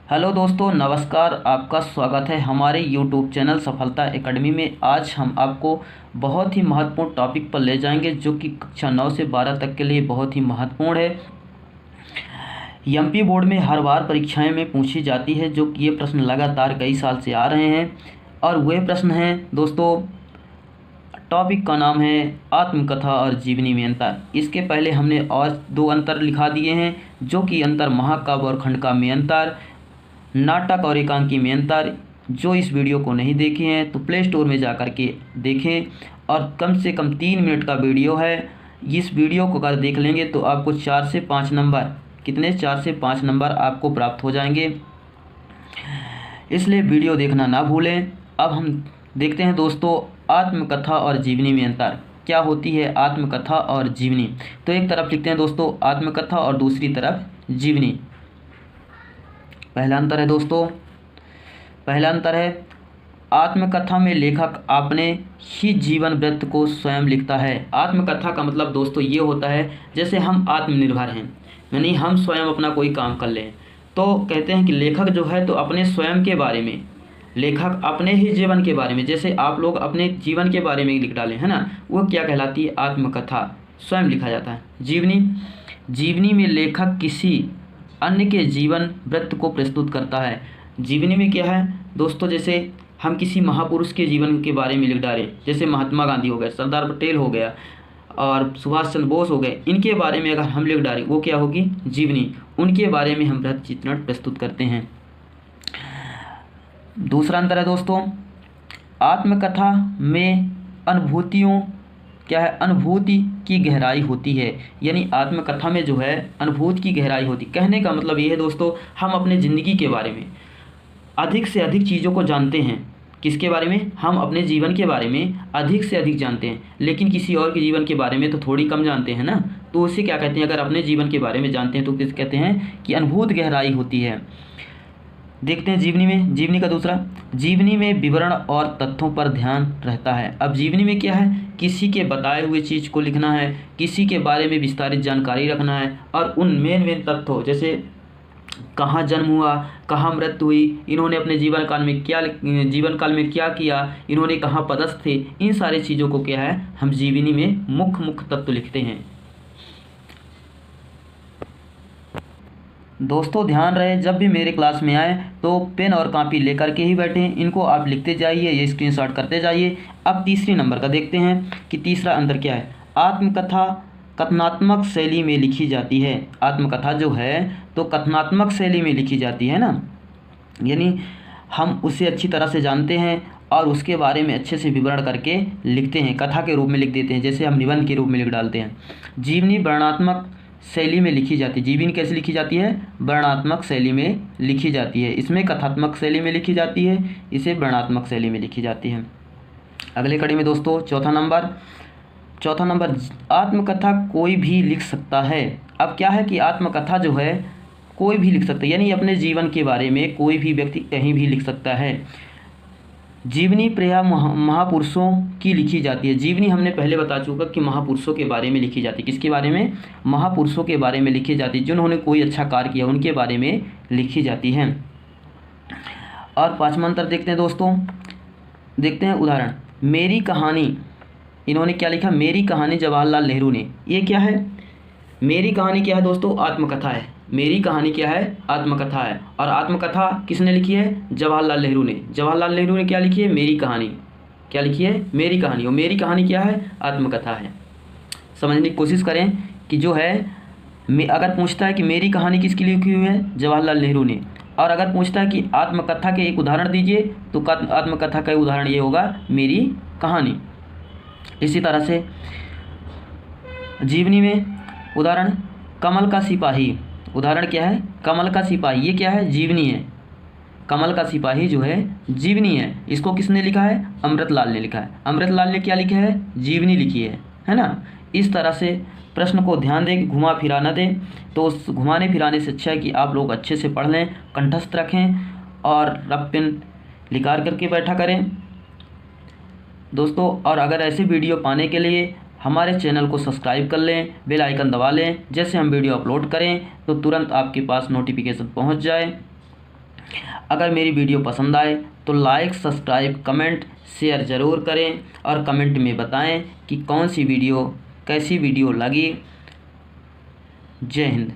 Hello दोस्तों, नमस्कार। आपका स्वागत है हमारे यूट्यूब चैनल सफलता एकेडमी में। आज हम आपको बहुत ही महत्वपूर्ण टॉपिक पर ले जाएंगे जो कि कक्षा 9 से 12 तक के लिए बहुत ही महत्वपूर्ण है। एमपी बोर्ड में हर बार परीक्षाएं में पूछी जाती है, जो कि ये प्रश्न लगातार कई साल से आ रहे हैं। और वह प्रश्न हैं दोस्तों, टॉपिक का नाम है आत्मकथा और जीवनी में अंतर। इसके पहले हमने और दो अंतर लिखा दिए हैं, जो कि अंतर महाकाव्य और खंडकाव्य में अंतर, नाटक और एकांकी में अंतर। जो इस वीडियो को नहीं देखे हैं तो प्ले स्टोर में जा कर के देखें, और कम से कम 3 मिनट का वीडियो है। इस वीडियो को अगर देख लेंगे तो आपको 4 से 5 नंबर, कितने 4 से 5 नंबर आपको प्राप्त हो जाएंगे, इसलिए वीडियो देखना ना भूलें। अब हम देखते हैं दोस्तों, आत्मकथा और जीवनी में अंतर। क्या होती है आत्मकथा और जीवनी? तो एक तरफ लिखते हैं दोस्तों आत्मकथा और दूसरी तरफ जीवनी। पहला अंतर है दोस्तों, पहला अंतर है आत्मकथा में लेखक अपने ही जीवन वृत्त को स्वयं लिखता है। आत्मकथा का मतलब दोस्तों ये होता है, जैसे हम आत्मनिर्भर हैं, यानी हम स्वयं अपना कोई काम कर लें, तो कहते हैं कि लेखक जो है तो अपने स्वयं के बारे में, लेखक अपने ही जीवन के बारे में, जैसे आप लोग अपने जीवन के बारे में लिख डालें, है ना, वो क्या कहलाती है? आत्मकथा, स्वयं लिखा जाता है। जीवनी, जीवनी में लेखक किसी अन्य के जीवन वृत्त को प्रस्तुत करता है। जीवनी में क्या है दोस्तों, जैसे हम किसी महापुरुष के जीवन के बारे में लिख डालें, जैसे महात्मा गांधी हो गए, सरदार पटेल हो गया और सुभाष चंद्र बोस हो गए, इनके बारे में अगर हम लिख डालें वो क्या होगी? जीवनी। उनके बारे में हम वृत्त चित्रण प्रस्तुत करते हैं। दूसरा अंतर है दोस्तों, आत्मकथा में अनुभूतियों, क्या है? अनुभूति की गहराई होती है। यानी आत्मकथा में जो है अनुभूति की गहराई होती। कहने का मतलब ये है दोस्तों, हम अपने ज़िंदगी के बारे में अधिक से अधिक चीज़ों को जानते हैं। किसके बारे में? हम अपने जीवन के बारे में अधिक से अधिक जानते हैं, लेकिन किसी और के जीवन के बारे में तो थोड़ी कम जानते हैं ना। तो उसे क्या कहते हैं? अगर अपने जीवन के बारे में जानते हैं तो किस कहते हैं कि अनुभूत गहराई होती है। देखते हैं जीवनी में, जीवनी का दूसरा, जीवनी में विवरण और तथ्यों पर ध्यान रहता है। अब जीवनी में क्या है? किसी के बताए हुए चीज़ को लिखना है, किसी के बारे में विस्तारित जानकारी रखना है, और उन मेन तथ्यों, जैसे कहाँ जन्म हुआ, कहाँ मृत्यु हुई, इन्होंने अपने जीवन काल में क्या किया, इन्होंने कहाँ पदस्थ थे, इन सारी चीज़ों को क्या है हम जीवनी में मुख्य तत्व लिखते हैं। दोस्तों ध्यान रहे, जब भी मेरे क्लास में आए तो पेन और कॉपी लेकर के ही बैठें, इनको आप लिखते जाइए, ये स्क्रीनशॉट करते जाइए। अब तीसरी नंबर का देखते हैं कि तीसरा अंतर क्या है। आत्मकथा कथनात्मक शैली में लिखी जाती है। आत्मकथा जो है तो कथनात्मक शैली में लिखी जाती है ना, यानी हम उसे अच्छी तरह से जानते हैं और उसके बारे में अच्छे से विवरण करके लिखते हैं, कथा के रूप में लिख देते हैं, जैसे हम निबंध के रूप में लिख डालते हैं। जीवनी वर्णनात्मक शैली में लिखी जाती है। जीवनी कैसे लिखी जाती है? वर्णनात्मक शैली में लिखी जाती है। इसमें कथात्मक शैली में लिखी जाती है, इसे वर्णनात्मक शैली में लिखी जाती है। अगले कड़ी में दोस्तों चौथा नंबर, आत्मकथा कोई भी लिख सकता है। अब क्या है कि आत्मकथा जो है कोई भी लिख सकता है, यानी अपने जीवन के बारे में कोई भी व्यक्ति कहीं भी लिख सकता है। जीवनी प्रायः महापुरुषों की लिखी जाती है। जीवनी हमने पहले बता चुका कि महापुरुषों के बारे में लिखी जाती है। किसके बारे में? महापुरुषों के बारे में लिखी जाती है, जिन्होंने कोई अच्छा कार्य किया उनके बारे में लिखी जाती है। और पांचवा अंतर देखते हैं दोस्तों, देखते हैं उदाहरण। मेरी कहानी, इन्होंने क्या लिखा? मेरी कहानी जवाहरलाल नेहरू ने। ये क्या है? मेरी कहानी क्या है दोस्तों? आत्मकथा है। मेरी कहानी क्या है? आत्मकथा है। और आत्मकथा किसने लिखी है? जवाहरलाल नेहरू ने। जवाहरलाल नेहरू ने क्या लिखी है? मेरी कहानी। क्या लिखी है? मेरी कहानी। और मेरी कहानी क्या है? आत्मकथा है। समझने की कोशिश करें कि जो है, अगर पूछता है कि मेरी कहानी किसकी लिखी हुई है? जवाहरलाल नेहरू ने। और अगर पूछता है कि आत्मकथा के एक उदाहरण दीजिए, तो आत्मकथा का उदाहरण ये होगा मेरी कहानी। इसी तरह से जीवनी में उदाहरण, कमल का सिपाही। उदाहरण क्या है? कमल का सिपाही। ये क्या है? जीवनी है। कमल का सिपाही जो है जीवनी है। इसको किसने लिखा है? अमृतलाल ने लिखा है। अमृतलाल ने क्या लिखा है? जीवनी लिखी है ना। इस तरह से प्रश्न को ध्यान दें, घुमा फिरा न दें। तो उस घुमाने फिराने से अच्छा है कि आप लोग अच्छे से पढ़ लें, कंठस्थ रखें और रफ पेन लिकार करके बैठा करें दोस्तों। और अगर ऐसे वीडियो पाने के लिए हमारे चैनल को सब्सक्राइब कर लें, बेल आइकन दबा लें, जैसे हम वीडियो अपलोड करें तो तुरंत आपके पास नोटिफिकेशन पहुंच जाए। अगर मेरी वीडियो पसंद आए तो लाइक, सब्सक्राइब, कमेंट, शेयर ज़रूर करें और कमेंट में बताएं कि कौन सी वीडियो, कैसी वीडियो लगी। जय हिंद।